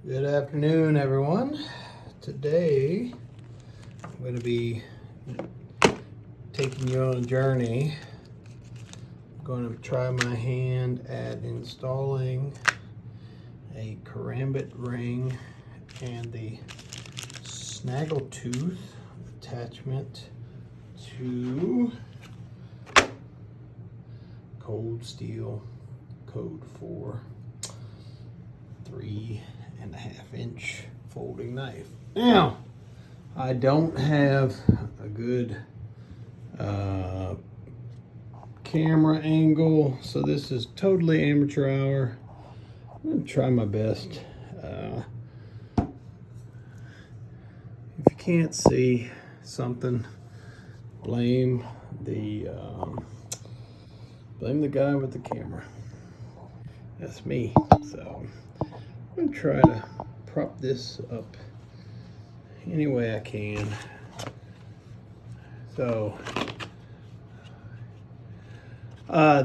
Good afternoon, everyone. Today, I'm going to be taking you on a journey. I'm going to try my hand at installing a karambit ring and the Snaggletooth attachment to cold steel code 4 3.5-inch folding knife. Now, I don't have a good camera angle, so this is totally amateur hour. I'm gonna try my best. If you can't see something, blame the guy with the camera. That's me. So I'm gonna try to prop this up any way I can. So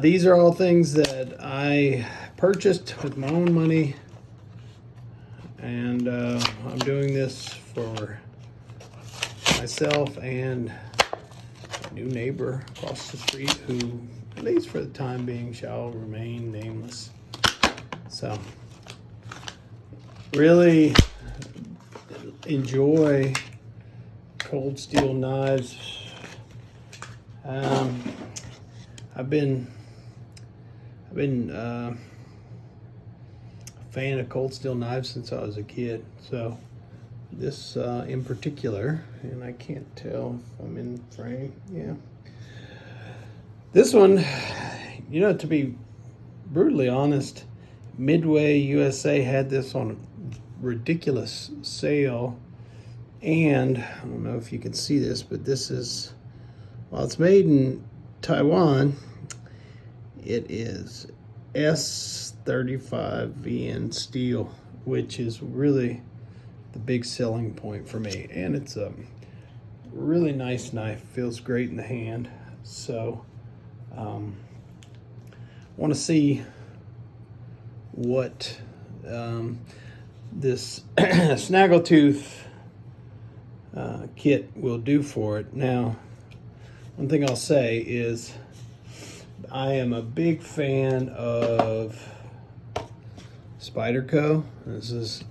these are all things that I purchased with my own money, and I'm doing this for myself and a new neighbor across the street who, at least for the time being, shall remain nameless. So really enjoy cold steel knives. I've been a fan of cold steel knives since I was a kid. So this in particular, and I can't tell if I'm in frame. Yeah, this one, you know, to be brutally honest, Midway USA had this on a ridiculous sale, and I don't know if you can see this, but this is, well, it's made in Taiwan. It is S35VN steel, which is really the big selling point for me, and it's a really nice knife. Feels great in the hand. So want to see what this Snaggletooth kit will do for it. Now, one thing I'll say is I am a big fan of Spyderco. This is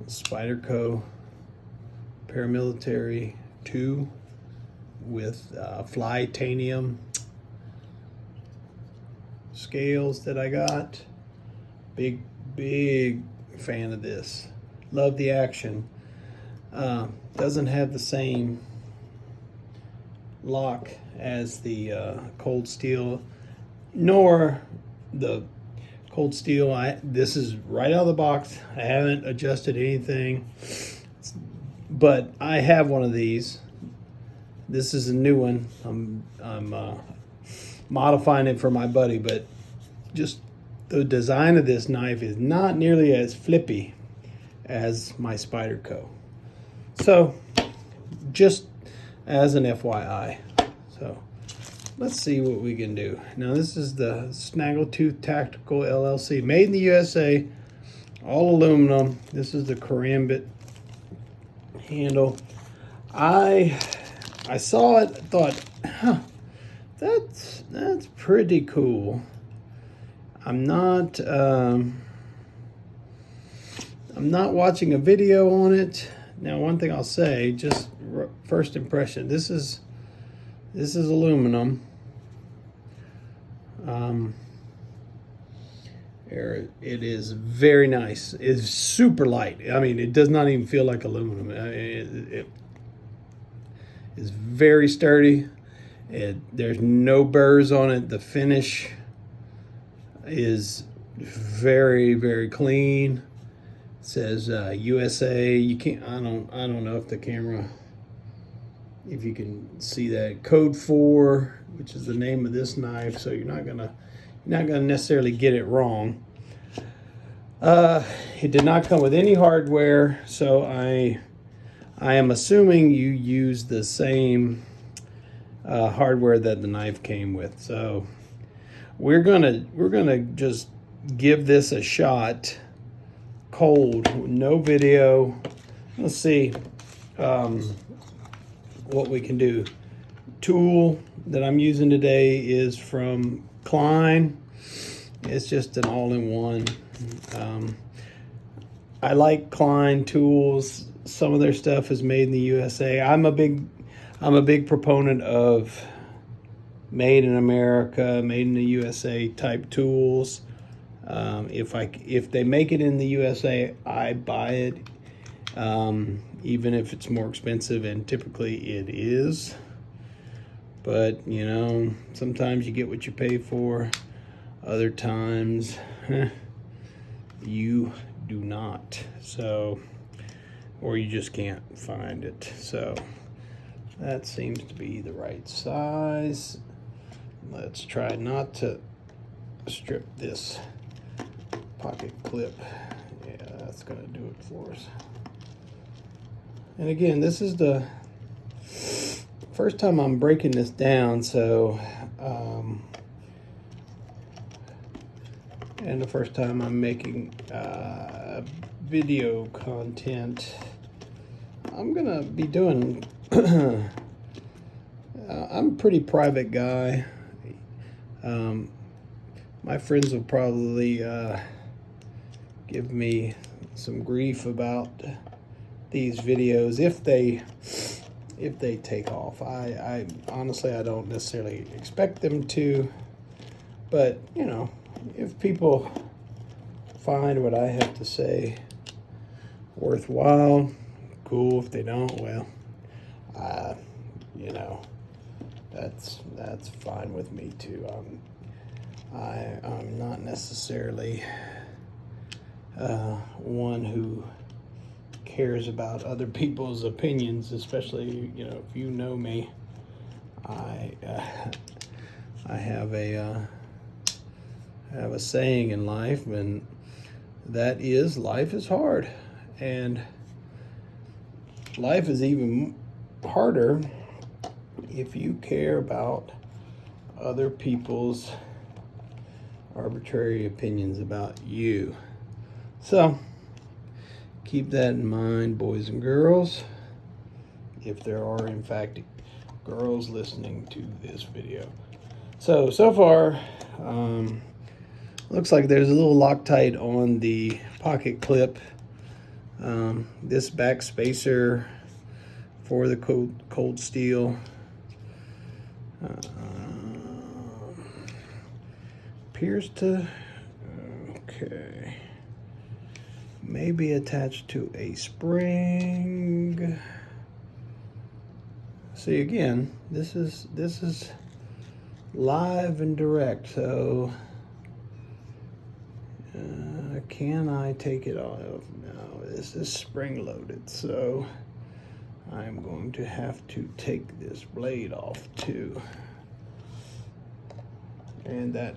Spyderco Paramilitary 2 with Flytanium scales that I got. Big fan of this. Love the action. Doesn't have the same lock as the cold steel, nor the cold steel. This is right out of the box. I haven't adjusted anything, but I have one of these. This is a new one. I'm modifying it for my buddy, but just the design of this knife is not nearly as flippy as my Spyderco. So just as an FYI. So let's see what we can do. Now, this is the Snaggletooth Tactical-LLC, made in the USA, all aluminum. This is the karambit handle. I saw it, thought, huh, that's pretty cool. I'm not watching a video on it. Now, one thing I'll say, just first impression, this is aluminum. It is very nice. It's super light. I mean, it does not even feel like aluminum. It is very sturdy. There's no burrs on it. The finish is very clean. It says USA. You can't. I don't know if the camera, if you can see that. Code 4, which is the name of this knife. So you're not gonna necessarily get it wrong. It did not come with any hardware, so I am assuming you use the same hardware that the knife came with. So we're gonna just give this a shot cold, no video. Let's see what we can do. Tool that I'm using today is from Klein. It's just an all-in-one. I like Klein tools. Some of their stuff is made in the USA. I'm a big proponent of made in America, made in the USA type tools. If they make it in the USA, I buy it, even if it's more expensive, and typically it is. But you know, sometimes you get what you pay for. Other times, you do not. So, or you just can't find it. So that seems to be the right size. Let's try not to strip this pocket clip. Yeah, that's gonna do it for us. And again, this is the first time I'm breaking this down, so and the first time I'm making video content. I'm gonna be doing I'm a pretty private guy. My friends will probably give me some grief about these videos if they take off. I honestly, I don't necessarily expect them to, but you know, if people find what I have to say worthwhile, cool. If they don't, well, you know, that's fine with me too. I'm not necessarily one who cares about other people's opinions, especially, you know, if you know me. I have a saying in life, and that is, life is hard, and life is even harder if you care about other people's arbitrary opinions about you. So keep that in mind, boys and girls, if there are in fact girls listening to this video. So far, looks like there's a little Loctite on the pocket clip. This back spacer for the cold steel appears to, okay, maybe attached to a spring. See, again, this is live and direct, so can I take it off? No, this is spring loaded, so I'm going to have to take this blade off too. And that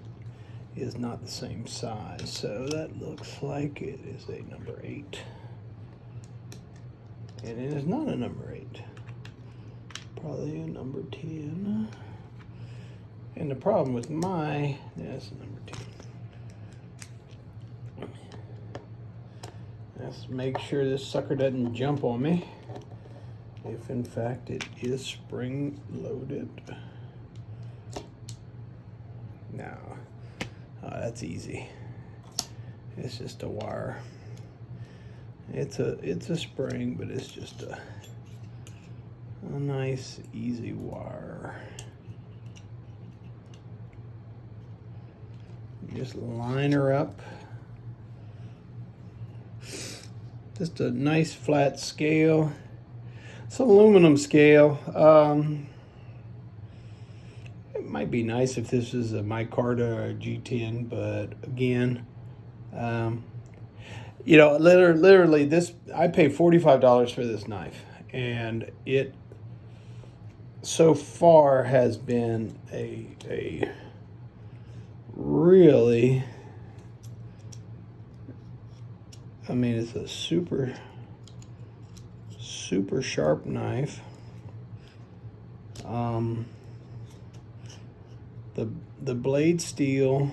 is not the same size, so that looks like it is a number 8. And it is not a number 8. Probably a number 10. And the problem with that's a number 10. Let's make sure this sucker doesn't jump on me, if in fact it is spring loaded. Now, that's easy. It's just a wire. It's a spring, but it's just a nice, easy wire. Just line her up. Just a nice flat scale. It's an aluminum scale. It might be nice if this is a micarta or a G10, but again, you know, literally this, I paid $45 for this knife, and it so far has been a really, I mean, it's a super sharp knife. The blade steel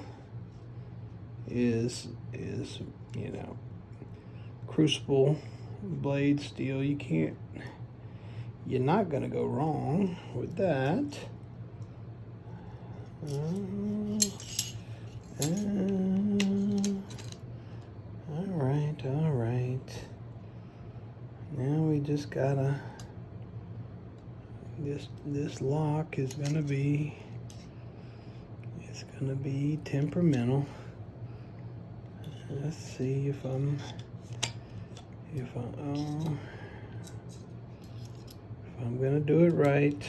is, you know, crucible blade steel. You're not gonna go wrong with that. All right. Now we just gotta, this lock is gonna be, it's gonna be temperamental. Let's see if I'm gonna do it right.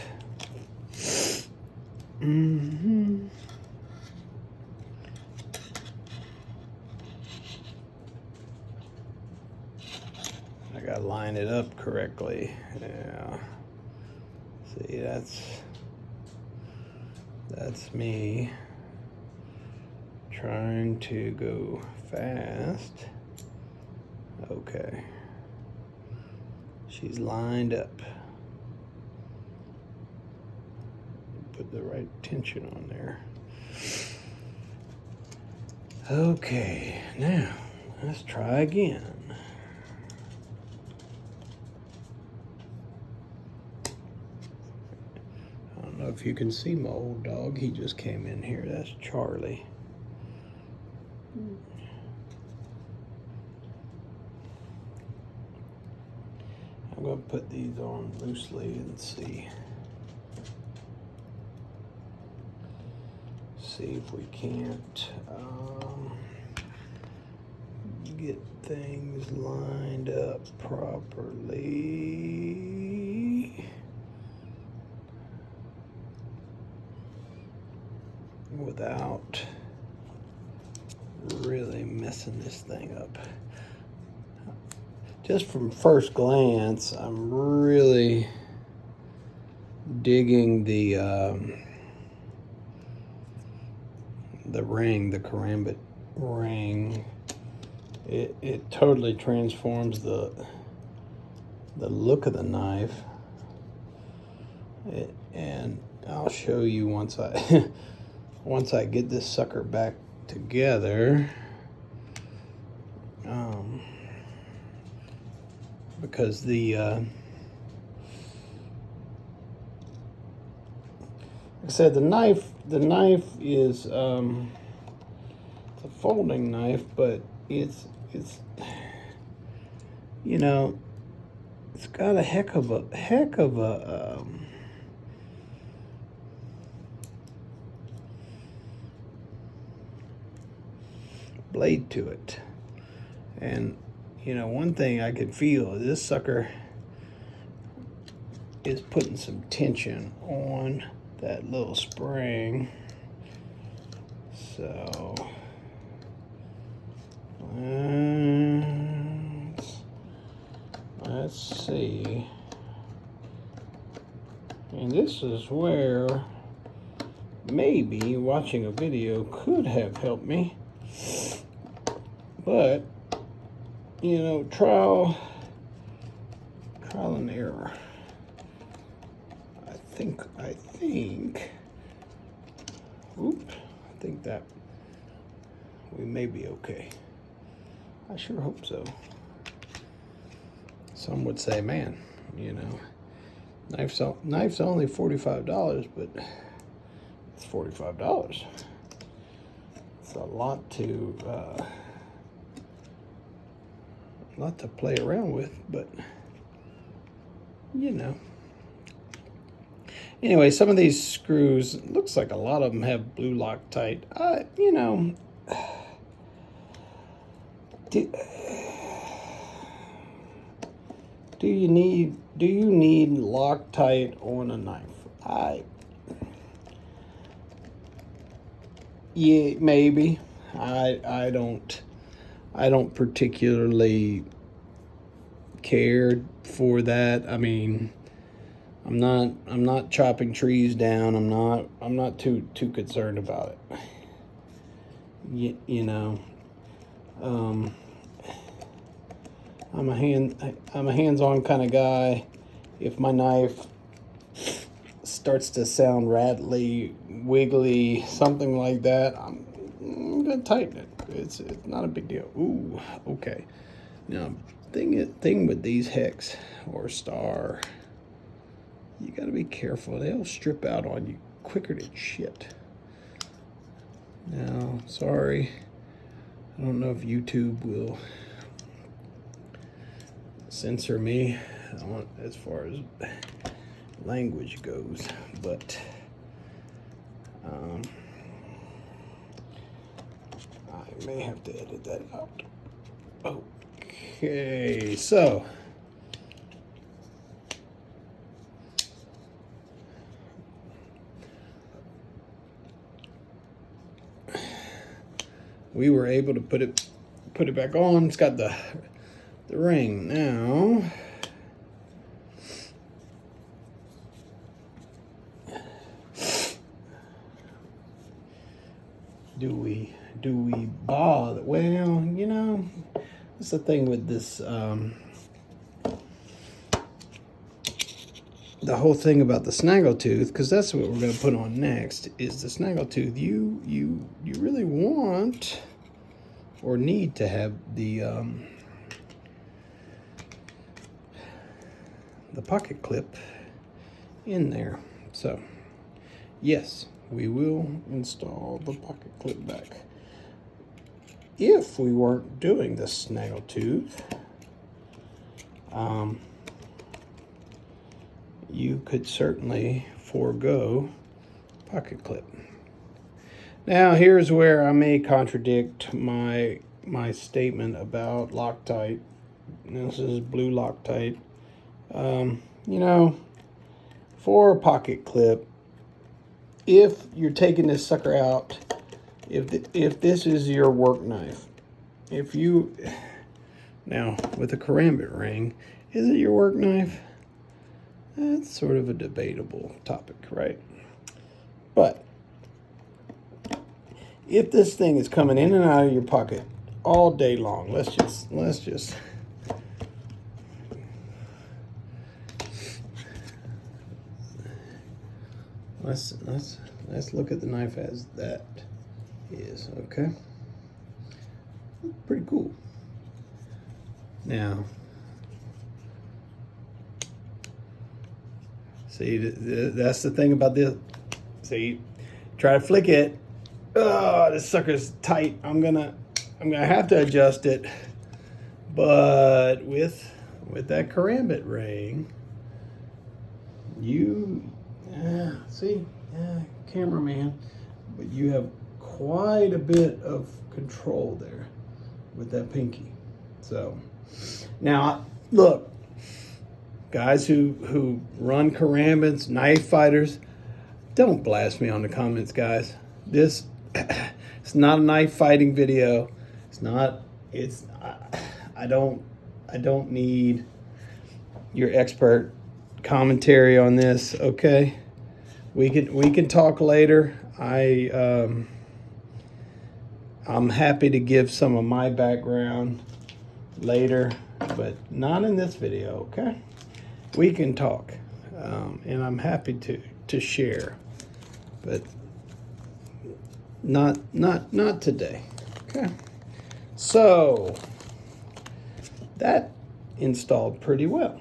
I gotta line it up correctly. Yeah. See, that's me trying to go fast. Okay. She's lined up. Put the right tension on there. Okay, now let's try again. I don't know if you can see my old dog. He just came in here. That's Charlie. I'm going to put these on loosely and see if we can't get things lined up properly without really messing this thing up. Just from first glance, I'm really digging the ring, the karambit ring. It totally transforms the look of the knife. And I'll show you once I once I get this sucker back together. Because like I said, the knife is it's a folding knife, but it's you know, it's got a heck of a blade to it. And you know, one thing I could feel is this sucker is putting some tension on that little spring. So let's see. And this is where maybe watching a video could have helped me. But you know, trial and error. I think that we may be okay. I sure hope so. Some would say, man, you know, knife's only $45, but it's $45. It's a lot to play around with, but you know. Anyway, some of these screws, looks like a lot of them have blue Loctite. You know, do you need Loctite on a knife? Yeah, maybe. I don't particularly care for that. I mean, I'm not chopping trees down. I'm not too concerned about it. You know, I'm a hands-on kind of guy. If my knife starts to sound rattly, wiggly, something like that, I'm gonna tighten it. It's not a big deal. Ooh, okay. Now, thing with these hex or star, you got to be careful. They'll strip out on you quicker than shit. Now, sorry, I don't know if YouTube will censor me as far as language goes, but I may have to edit that out. Okay, so we were able to put it back on. It's got the ring now. Do we bother? Well, you know, that's the thing with this. The whole thing about the Snaggletooth, because that's what we're going to put on next, is the Snaggletooth. You really want or need to have the pocket clip in there. So, yes, we will install the pocket clip back. If we weren't doing the Snaggletooth, you could certainly forego pocket clip. Now, here's where I may contradict my statement about Loctite. This is blue Loctite. You know, for a pocket clip, if you're taking this sucker out, if this is your work knife, now with a karambit ring, is it your work knife? That's sort of a debatable topic, right? But if this thing is coming in and out of your pocket all day long, let's just let's look at the knife as that is, okay? Pretty cool. Now, see, that's the thing about this. See, try to flick it. Oh, this sucker's tight. I'm gonna have to adjust it. But with that karambit ring, cameraman, but you have quite a bit of control there with that pinky. So now look, guys who run karambits, knife fighters, don't blast me on the comments, guys. This it's not a knife fighting video. I don't need your expert commentary on this, okay? We can talk later. I'm happy to give some of my background later, but not in this video, okay? We can talk, and I'm happy to share, but not today, okay? So that installed pretty well.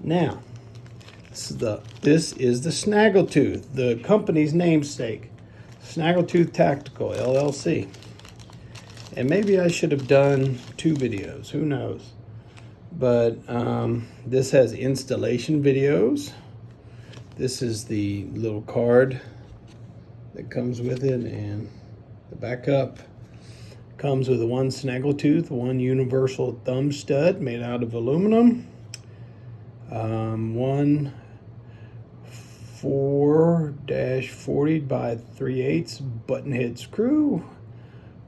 Now, this is the Snaggletooth, the company's namesake, Snaggletooth Tactical-LLC. And maybe I should have done 2 videos, who knows? But this has installation videos. This is the little card that comes with it, and the backup comes with one Snaggletooth, one universal thumb stud made out of aluminum, one 4-40 by 3/8 button head screw,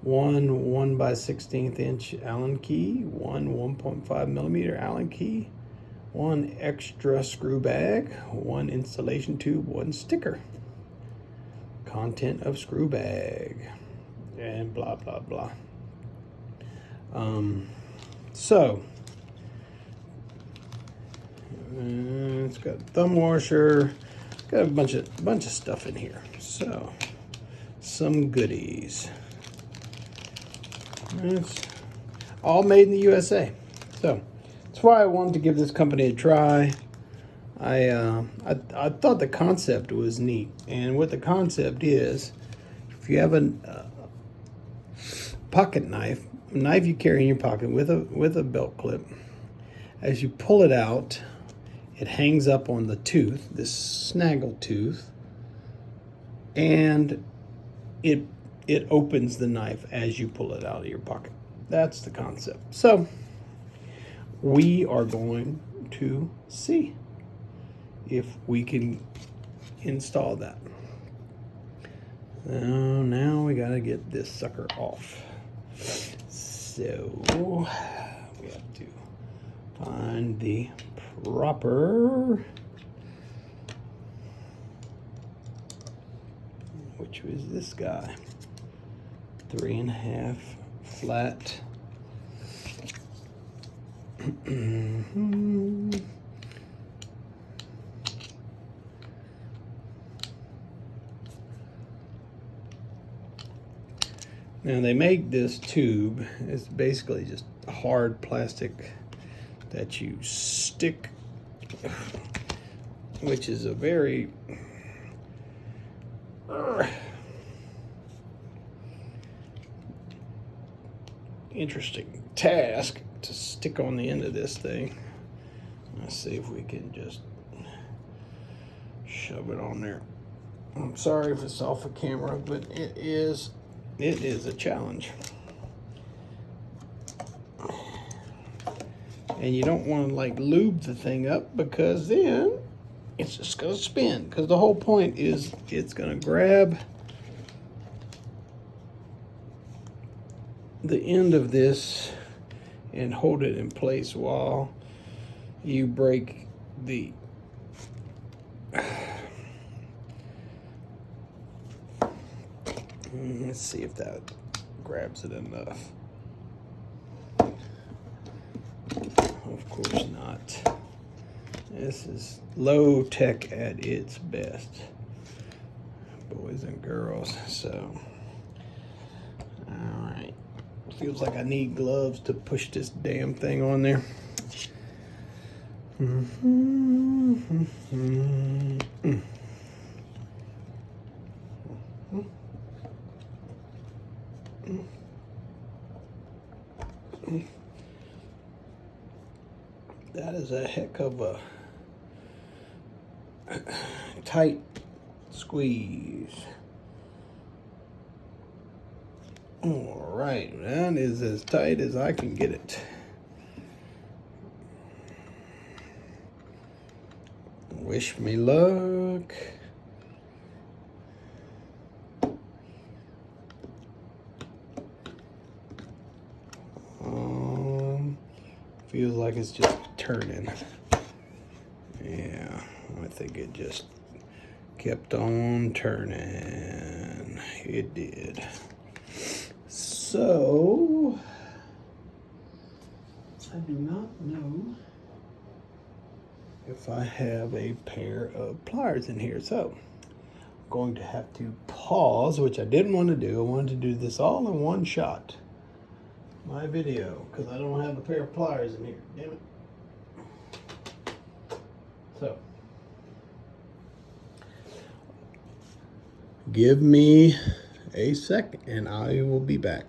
one 1/16 inch Allen key, one 1.5 millimeter Allen key, one extra screw bag, one installation tube, one sticker. Content of screw bag, and blah blah blah. So it's got a thumb washer, got a bunch of stuff in here. So some goodies. all made in the USA. So that's why I wanted to give this company a try. I thought the concept was neat, and what the concept is, if you have a pocket knife, a knife you carry in your pocket with a belt clip, as you pull it out, it hangs up on the tooth, this Snaggletooth, and it opens the knife as you pull it out of your pocket. That's the concept. So we are going to see if we can install that. Now we gotta get this sucker off. So we have to find the proper, which was this guy, 3.5 flat. Now they make this tube, it's basically just hard plastic that you stick, which is a very interesting task to stick on the end of this thing. Let's see if we can just shove it on there. I'm sorry if it's off the camera, but it is a challenge. And you don't want to like lube the thing up, because then it's just going to spin, because the whole point is it's going to grab the end of this and hold it in place while you break the let's see if that grabs it enough. Of course not. This is low tech at its best, boys and girls. So, all right. Feels like I need gloves to push this damn thing on there. That is a heck of a tight squeeze. All right, that is as tight as I can get it. Wish me luck. Feels like it's just turning. Yeah, I think it just kept on turning. It did. So, I do not know if I have a pair of pliers in here. So, I'm going to have to pause, which I didn't want to do. I wanted to do this all in one shot. My video, because I don't have a pair of pliers in here. Damn it. So, give me a second and I will be back.